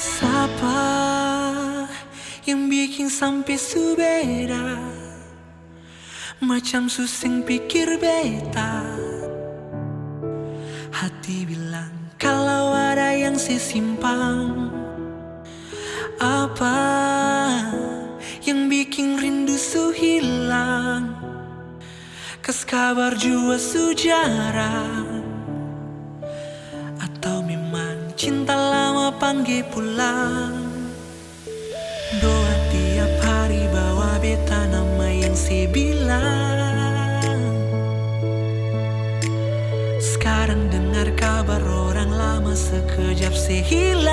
Siapa yang bikin sampai subeda, macam susing pikir beta. Hati bilang kalau ada yang sesimpang. Apa yang bikin rindu su hilang? Kas kabar jua sejarah, atau memang cinta lama panggil pulang. Doa tiap hari bawa beta nama yang saya bilang. Sekarang dengar kabar orang lama sekejap saya hilang.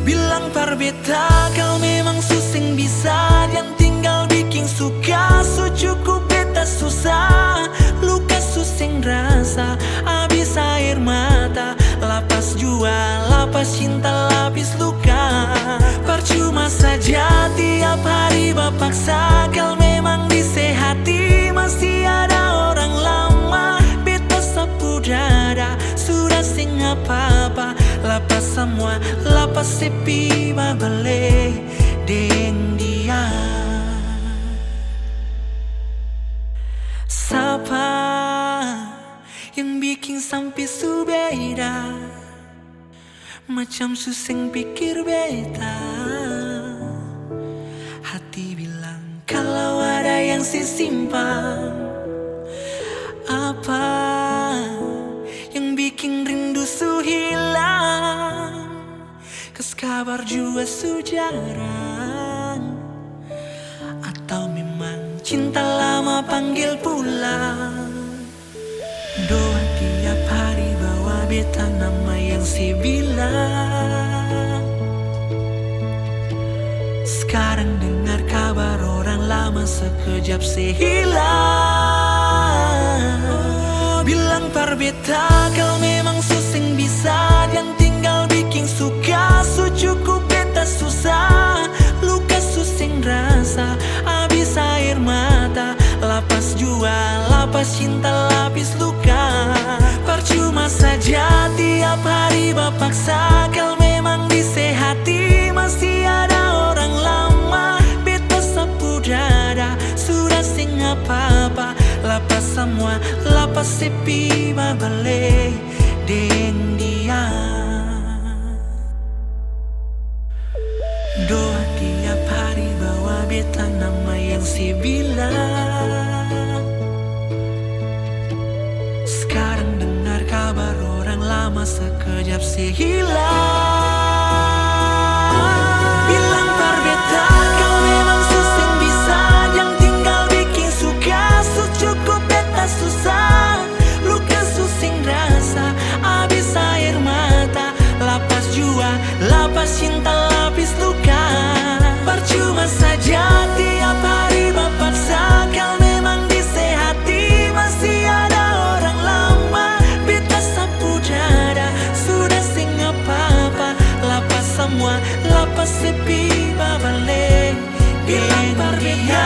Bilang par beta kau memang susing bisa, yang tinggal bikin suka. So cukup beta susah, luka susing rasa, habis air mata, lapas jua, lapas cinta, lapis luka. Percuma saja tiap hari bapaksa, kau memang disehati. Masih ada orang lama, beta sapu dada, sudah sing apa-apa. Lapas semua, lapas sepi babale deng dia. Siapa yang bikin sampai subeda, macam susing pikir beta. Hati bilang kalau ada yang simpan. Apa yang bikin rindu su hilang? Kas kabar jua sejarah, atau memang cinta lama panggil pulang. Doa tiap hari bawa beta nama yang saya bilang. Sekarang dengar kabar orang lama sekejap saya hilang. Bilang par beta kau memang susing bisa, yang tinggal bikin suka. So cukup beta susah, luka susing rasa, habis air mata, lapas jua, lapas cinta, lapis luka. Percuma saja tiap hari bapaksa, kau memang disehati. Masih ada orang lama, beta sapu dada, sudah sing apa-apa. Lapas semua, lapas sepi babale deng dia. Doa tiap hari bawa beta nama yang saya bilang. Sekarang dengar kabar orang lama sekejap saya hilang. Bilang par beta kau memang susing bisa, yang tinggal bikin suka. So cukup beta susah, luka susing rasa, habis air mata, lapas jua, lapas cinta, lapis luka. Percuma saja tiap hari bapaksa, kau memang disehati. Masih ada orang lama, beta sapu dada, sudah sing apa-apa. Lapas semua, lapas sepi babale. Bilang par beta